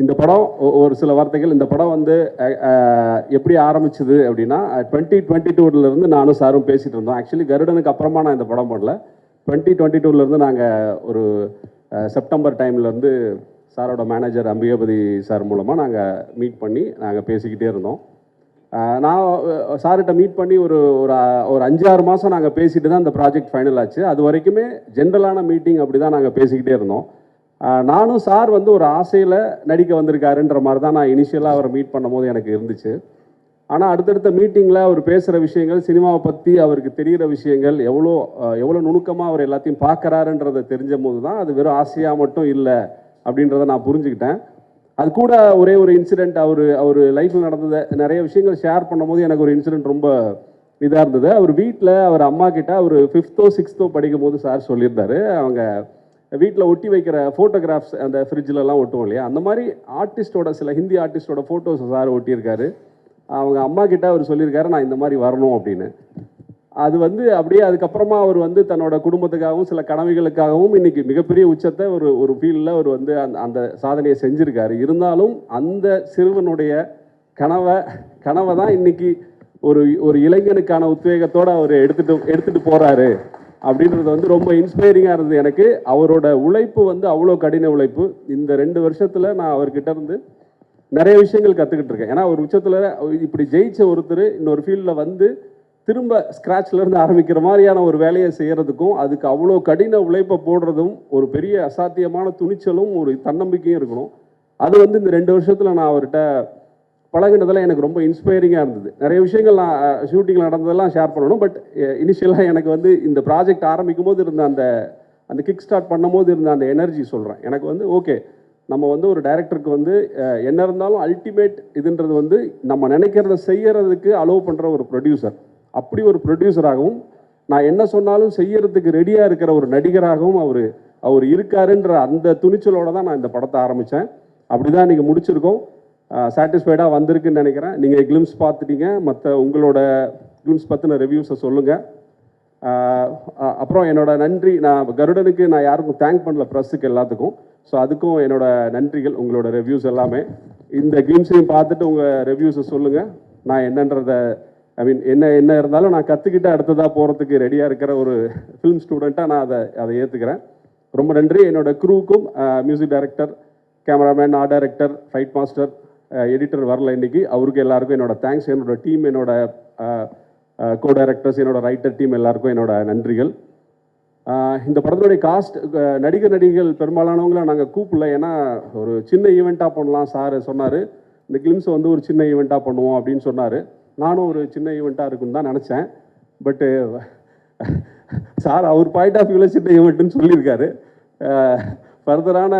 இந்த படம் ஒரு சில வார்த்தைகள். இந்த படம் வந்து எப்படி ஆரம்பிச்சது அப்படின்னா 2022 நானும் சாரும் பேசிகிட்டு இருந்தோம். ஆக்சுவலி கருடனுக்கு அப்புறமா நான் இந்த படம் பண்ணல. 2022 நாங்கள் ஒரு செப்டம்பர் டைம்லேருந்து சாரோட மேனேஜர் அம்பிகாபதி சார் மூலமாக நாங்கள் மீட் பண்ணி நாங்கள் பேசிக்கிட்டே இருந்தோம். நான் சார்கிட்ட மீட் பண்ணி ஒரு ஒரு 5-6 மாதம் நாங்கள் பேசிட்டு தான் இந்த ப்ராஜெக்ட் ஃபைனல் ஆச்சு. அது வரைக்குமே ஜென்ரலான மீட்டிங் அப்படி தான் நாங்கள் பேசிக்கிட்டே இருந்தோம். நானும் சார் வந்து ஒரு ஆசையில் நடிக்க வந்திருக்காருன்ற மாதிரி தான் நான் இனிஷியலாக அவரை மீட் பண்ணும்போது எனக்கு இருந்துச்சு. ஆனால் அடுத்தடுத்த மீட்டிங்கில் அவர் பேசுகிற விஷயங்கள், சினிமாவை பற்றி அவருக்கு தெரிகிற விஷயங்கள், எவ்வளோ நுணுக்கமாக அவர் எல்லாத்தையும் பார்க்குறாருன்றதை தெரிஞ்ச போது தான் அது வெறும் ஆசையாக மட்டும் இல்லை அப்படின்றத நான் புரிஞ்சுக்கிட்டேன். அது கூட ஒரே ஒரு இன்சிடெண்ட் அவர் லைஃப்பில் நடந்தது நிறைய விஷயங்கள் ஷேர் பண்ணும்போது எனக்கு ஒரு இன்சிடெண்ட் ரொம்ப இதாக இருந்தது. அவர் வீட்டில் அவர் அம்மா கிட்ட அவர் 5th 6th படிக்கும் போது சார் சொல்லியிருந்தாரு, அவங்க வீட்டில் ஒட்டி வைக்கிற ஃபோட்டோகிராஃப்ஸ் அந்த ஃப்ரிட்ஜிலலாம் ஒட்டுவோம் இல்லையா, அந்த மாதிரி ஆர்டிஸ்டோட சில ஹிந்தி ஆர்டிஸ்டோட ஃபோட்டோஸ் சார் ஒட்டியிருக்காரு. அவங்க அம்மா கிட்ட அவர் சொல்லியிருக்காரு நான் இந்த மாதிரி வரணும் அப்படின்னு. அது வந்து அப்படியே அதுக்கப்புறமா அவர் வந்து தன்னோட குடும்பத்துக்காகவும் சில கனவுகளுக்காகவும் இன்னைக்கு மிகப்பெரிய உச்சத்தை ஒரு ஃபீல்டில் அவர் வந்து அந்த சாதனையை செஞ்சுருக்காரு. இருந்தாலும் அந்த சிறுவனுடைய கனவை தான் இன்னைக்கு ஒரு இளைஞனுக்கான உத்வேகத்தோடு அவர் எடுத்துட்டு போகிறாரு அப்படின்றது வந்து ரொம்ப இன்ஸ்பைரிங்காக இருந்தது எனக்கு. அவரோட உழைப்பு வந்து அவ்வளோ கடின உழைப்பு. இந்த 2 வருஷத்தில் நான் அவர்கிட்ட இருந்து நிறைய விஷயங்கள் கற்றுக்கிட்டு இருக்கேன். ஏன்னா ஒரு உச்சத்தில் இப்படி ஜெயிச்ச ஒருத்தர் இன்னொரு ஃபீல்டில் வந்து திரும்ப ஸ்க்ராட்ச்லேருந்து ஆரம்பிக்கிற மாதிரியான ஒரு வேலையை செய்கிறதுக்கும் அதுக்கு அவ்வளோ கடின உழைப்பை போடுறதும் ஒரு பெரிய அசாத்தியமான துணிச்சலும் ஒரு தன்னம்பிக்கையும் இருக்கணும். அது வந்து இந்த 2 வருஷத்தில் நான் அவர்கிட்ட பழகினதெல்லாம் எனக்கு ரொம்ப இன்ஸ்பைரிங்காக இருந்தது. நிறைய விஷயங்கள் நான் ஷூட்டிங்கில் நடந்ததெல்லாம் ஷேர் பண்ணணும். பட் இனிஷியலாக எனக்கு வந்து இந்த ப்ராஜெக்ட் ஆரம்பிக்கும் போது இருந்த அந்த கிக் ஸ்டார்ட் பண்ணும் போது இருந்த அந்த எனர்ஜி சொல்கிறேன். எனக்கு வந்து ஓகே, நம்ம வந்து ஒரு டைரக்டருக்கு வந்து என்ன இருந்தாலும் அல்டிமேட் இதுன்றது வந்து நம்ம நினைக்கிறத செய்யறதுக்கு அலோவ் பண்ணுற ஒரு ப்ரொடியூசர். அப்படி ஒரு ப்ரொடியூசராகவும் நான் என்ன சொன்னாலும் செய்யறதுக்கு ரெடியாக இருக்கிற ஒரு நடிகராகவும் அவர் இருக்காருன்ற அந்த துணிச்சலோடு தான் நான் இந்த படத்தை ஆரம்பித்தேன். அப்படி தான் இன்றைக்கி முடிச்சிருக்கோம். சாட்டிஸ்ஃபைடாக வந்திருக்குன்னு நினைக்கிறேன். நீங்கள் கிளிம்ஸ் பார்த்துட்டீங்க. மற்ற உங்களோட கிளிம்ஸ் பற்றின ரிவ்யூஸை சொல்லுங்கள். அப்புறம் என்னோட நன்றி, நான் கருடனுக்கு நான் யாருக்கும் தேங்க் பண்ணல, ப்ரெஸ்ஸுக்கு எல்லாத்துக்கும். ஸோ அதுக்கும் என்னோட நன்றிகள். உங்களோட ரிவ்யூஸ் எல்லாமே இந்த கிளிம்ஸையும் பார்த்துட்டு உங்கள் ரிவ்யூஸை சொல்லுங்கள். நான் என்னன்றதை என்ன இருந்தாலும் நான் கற்றுக்கிட்டு அடுத்ததாக போகிறதுக்கு ரெடியாக இருக்கிற ஒரு ஃபிலிம் ஸ்டூடெண்ட்டாக நான் அதை ஏற்றுக்கிறேன். ரொம்ப நன்றி. என்னோடய க்ரூவுக்கும், music director, cameraman, art director, fight master, editor வரல இன்றைக்கி, அவருக்கு எல்லாருக்கும் என்னோட தேங்க்ஸ். என்னோட டீம், என்னோட கோ டைரக்டர்ஸ், என்னோட ரைட்டர் டீம் எல்லாருக்கும் என்னோட நன்றிகள். இந்த படத்துடைய காஸ்ட், நடிகர்கள் பெரும்பாலானவங்களை நாங்கள் கூப்பிடல. ஏன்னா ஒரு சின்ன ஈவெண்ட்டாக பண்ணலாம் சார் சொன்னார். இந்த கிளிம்ஸை வந்து ஒரு சின்ன ஈவெண்ட்டாக பண்ணுவோம் அப்படின்னு சொன்னார். நானும் ஒரு சின்ன ஈவெண்ட்டாக இருக்குன்னு தான் நினச்சேன். பட்டு சார் அவர் பாயிண்ட் ஆஃப் வியூவில் சின்ன ஈவெண்ட்டுன்னு சொல்லியிருக்காரு. ஃபர்தரான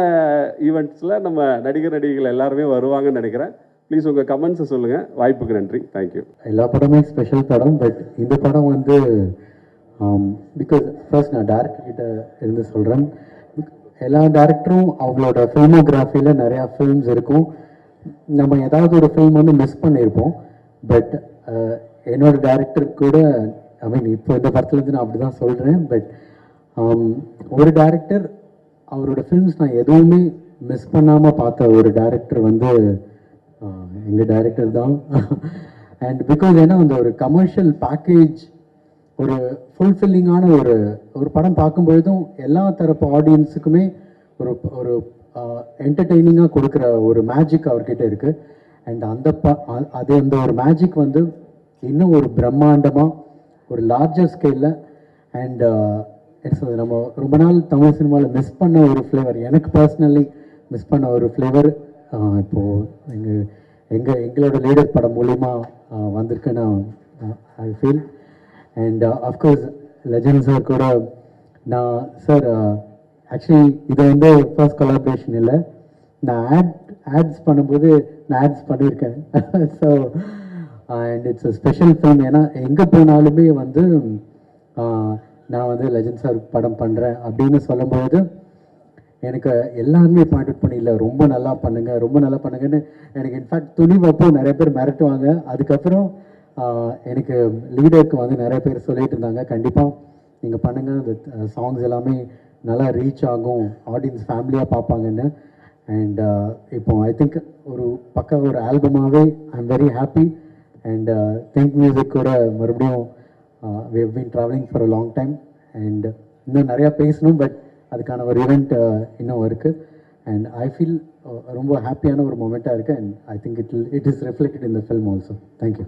ஈவெண்ட்ஸில் நம்ம நடிகர்கள் எல்லாருமே வருவாங்கன்னு நினைக்கிறேன். ப்ளீஸ் உங்கள் கமெண்ட்ஸை சொல்லுங்கள். வாய்ப்புக்கு நன்றி. தேங்க்யூ. எல்லா படமே ஸ்பெஷல் படம். பட் இந்த படம் வந்து பிகாஸ் ஃபர்ஸ்ட் நான் டேரக்டர்கிட்ட இருந்து சொல்கிறேன். எல்லா டேரக்டரும் அவங்களோட ஃபில்மோகிராஃபியில் நிறையா ஃபில்ம்ஸ் இருக்கும். நம்ம ஏதாவது ஒரு ஃபில்ம் வந்து மிஸ் பண்ணியிருப்போம். பட் என்னோட டேரக்டர் கூட இப்போ இந்த படத்துலேருந்து நான் அப்படி தான் சொல்கிறேன். பட் ஒரு டேரக்டர் அவரோட ஃபில்ம்ஸ் நான் எதுவுமே மிஸ் பண்ணாமல் பார்த்த ஒரு டேரக்டர் வந்து எங்கள் டைரக்டர் தான். அண்ட் பிகாஸ் ஏன்னா அந்த ஒரு கமர்ஷியல் பேக்கேஜ், ஒரு ஃபுல்ஃபில்லிங்கான ஒரு படம் பார்க்கும்பொழுதும் எல்லா தரப்பு ஆடியன்ஸுக்குமே ஒரு என்டர்டெய்னிங்காக கொடுக்குற ஒரு மேஜிக் அவர்கிட்ட இருக்குது. அண்ட் அந்த ஒரு மேஜிக் வந்து இன்னும் ஒரு பிரம்மாண்டமாக ஒரு லார்ஜர் ஸ்கேலில் அண்ட் நம்ம ரொம்ப நாள் தமிழ் சினிமாவில் மிஸ் பண்ண ஒரு ஃப்ளேவர், எனக்கு பர்சனலி மிஸ் பண்ண ஒரு ஃப்ளேவர் இப்போது எங்களோட லீடர் படம் மூலிமா வந்திருக்குன்னு I feel. And of course legend sir கூட நான் சார் ஆக்சுவலி இது வந்து ஃபர்ஸ்ட் கொலாபரேஷன் இல்லை. நான் ஆட்ஸ் பண்ணும்போது நான் ஆட்ஸ் பண்ணியிருக்கேன். So and it's a special film. ஏன்னா எங்கே போனாலுமே வந்து நான் வந்து லெஜண்ட் சார் படம் பண்ணுறேன் அப்படின்னு சொல்லும்போது எனக்கு எல்லாருமே பாயிண்ட் அவுட் பண்ணிடல, ரொம்ப நல்லா பண்ணுங்கன்னு எனக்கு இன்ஃபேக்ட் துணிவப்போ நிறைய பேர் மிரட்டுவாங்க. அதுக்கப்புறம் எனக்கு லீடருக்கு வந்து நிறைய பேர் சொல்லிட்டு இருந்தாங்க, கண்டிப்பாக நீங்கள் பண்ணுங்கள், அந்த சாங்ஸ் எல்லாமே நல்லா ரீச் ஆகும், ஆடியன்ஸ் ஃபேமிலியாக பார்ப்பாங்கன்னு. அண்ட் இப்போ ஐ திங்க் ஒரு பக்கா ஒரு ஆல்பமாகவே I am very happy and think music கூட மறுபடியும் we have been traveling for a long time and இன்னும் நிறையா பேசணும் பட் அதுக்கான ஒரு ஈவெண்ட் இன்னும் இருக்குது அண்ட் ஐ ஃபீல் ரொம்ப ஹாப்பியான ஒரு மொமெண்ட்டாக இருக்குது and I think it is reflected in the film also thank you